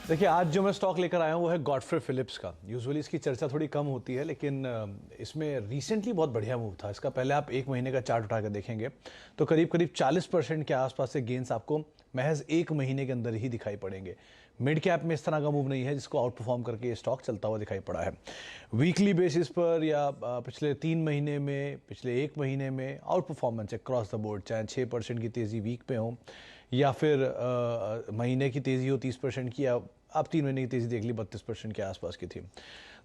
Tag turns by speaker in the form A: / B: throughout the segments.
A: देखिए, आज जो मैं स्टॉक लेकर आया हूँ वो है गॉडफ्रे फिलिप्स का। यूजुअली इसकी चर्चा थोड़ी कम होती है, लेकिन इसमें रिसेंटली बहुत बढ़िया मूव था। इसका पहले आप एक महीने का चार्ट उठा कर देखेंगे तो करीब करीब 40% के आसपास से गेंस आपको महज एक महीने के अंदर ही दिखाई पड़ेंगे। मिड कैप में इस तरह का मूव नहीं है जिसको आउट परफॉर्म करके ये स्टॉक चलता हुआ दिखाई पड़ा है। वीकली बेसिस पर या पिछले 3 महीने में, पिछले एक महीने में आउट परफॉर्मेंस है क्रॉस द बोर्ड, चाहे 6% की तेज़ी वीक पे हो या फिर महीने की तेज़ी हो 30% की, या आप 3 महीने की तेज़ी देख ली 32% के आसपास की थी।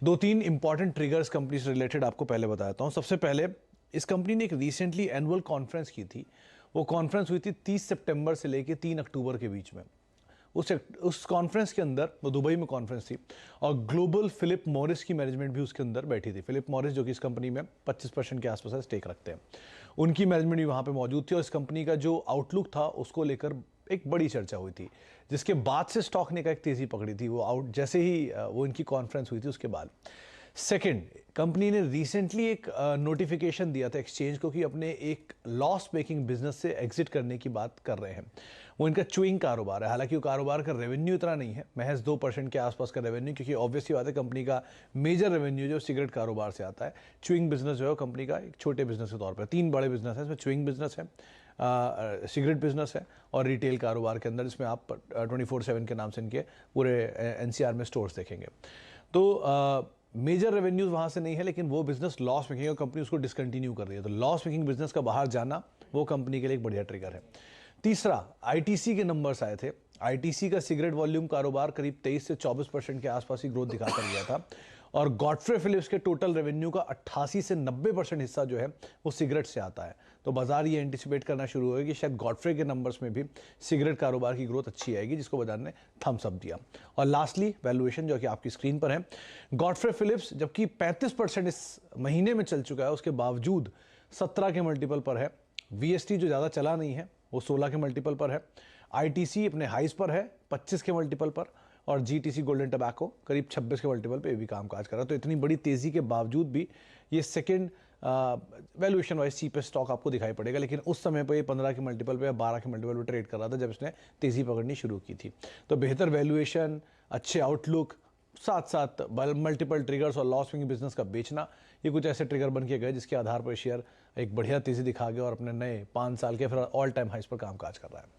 A: दो तीन इंपॉर्टेंट ट्रिगर्स कंपनी से रिलेटेड आपको पहले बताता हूँ। सबसे पहले, इस कंपनी ने एक रिसेंटली एनुअल कॉन्फ्रेंस की थी। वो कॉन्फ्रेंस हुई थी 30 सितंबर से लेकर 3 अक्टूबर के बीच में। उस कॉन्फ्रेंस के अंदर, वो दुबई में कॉन्फ्रेंस थी, और ग्लोबल फिलिप मॉरिस की मैनेजमेंट भी उसके अंदर बैठी थी। फिलिप मॉरिस जो कि इस कंपनी में 25% के आसपास स्टेक रखते हैं, उनकी मैनेजमेंट भी वहाँ पे मौजूद थी। और इस कंपनी का जो आउटलुक था उसको लेकर एक बड़ी चर्चा हुई थी, जिसके बाद से स्टॉक ने का एक तेज़ी पकड़ी थी। वो आउट जैसे ही वो इनकी कॉन्फ्रेंस हुई थी उसके बाद। सेकंड, कंपनी ने रिसेंटली एक नोटिफिकेशन दिया था एक्सचेंज को कि अपने एक लॉस मेकिंग बिजनेस से एग्जिट करने की बात कर रहे हैं। वो इनका च्युइंग कारोबार है। हालांकि वो कारोबार का रेवेन्यू इतना नहीं है, महज 2% के आसपास का रेवेन्यू, क्योंकि ऑब्वियसली बात है कंपनी का मेजर रेवेन्यू जो सिगरेट कारोबार से आता है। च्युइंग बिजनेस जो है कंपनी का एक छोटे बिजनेस के तौर पर, 3 बड़े बिजनेस है इसमें। च्युइंग बिजनेस है, सिगरेट बिजनेस है, और रिटेल कारोबार के अंदर इसमें आप 24/7 के नाम से इनके पूरे एनसीआर में स्टोर्स देखेंगे। तो मेजर रेवेन्यूज वहाँ से नहीं है, लेकिन वो बिजनेस लॉस मेकिंग है, कंपनी उसको डिसकंटिन्यू कर रही है। तो लॉस मेकिंग बिजनेस का बाहर जाना वो कंपनी के लिए एक बढ़िया ट्रिगर है। तीसरा, आईटीसी के नंबर्स आए थे। आईटीसी का सिगरेट वॉल्यूम कारोबार करीब 23 से 24% के आसपास ही ग्रोथ दिखाकर गया था, और गॉडफ्रे फिलिप्स के टोटल रेवेन्यू का 88 से 90% हिस्सा जो है वो सिगरेट से आता है। तो बाजार ये एंटिसिपेट करना शुरू हो गया कि शायद गॉडफ्रे के नंबर्स में भी सिगरेट कारोबार की ग्रोथ अच्छी आएगी, जिसको बाजार ने थम्स अप दिया। और लास्टली, वैल्यूएशन जो कि आपकी स्क्रीन पर है। गॉडफ्रे फिलिप्स जबकि 35% इस महीने में चल चुका है, उसके बावजूद 17 के मल्टीपल पर है। वीएसटी जो ज़्यादा चला नहीं है वो 16 के मल्टीपल पर है। आईटीसी अपने हाइस पर है 25 के मल्टीपल पर, और जीटीसी गोल्डन टबैको करीब 26 के मल्टीपल पे भी काम काज कर रहा है। तो इतनी बड़ी तेज़ी के बावजूद भी ये second valuation wise cheapest stock आपको दिखाई पड़ेगा। लेकिन उस समय पर ये 15 के मल्टीपल पे या 12 के मल्टीपल पे ट्रेड कर रहा था जब इसने तेज़ी पकड़नी शुरू की थी। तो बेहतर वैल्यूएशन, अच्छे आउटलुक, साथ साथ मल्टीपल ट्रिगर्स और लॉस मेकिंग बिजनेस का बेचना, ये कुछ ऐसे ट्रिगर बन के गए जिसके आधार पर शेयर एक बढ़िया तेज़ी दिखा गया और अपने नए 5 साल के फिर ऑल टाइम हाइस पर काम काज कर रहा है।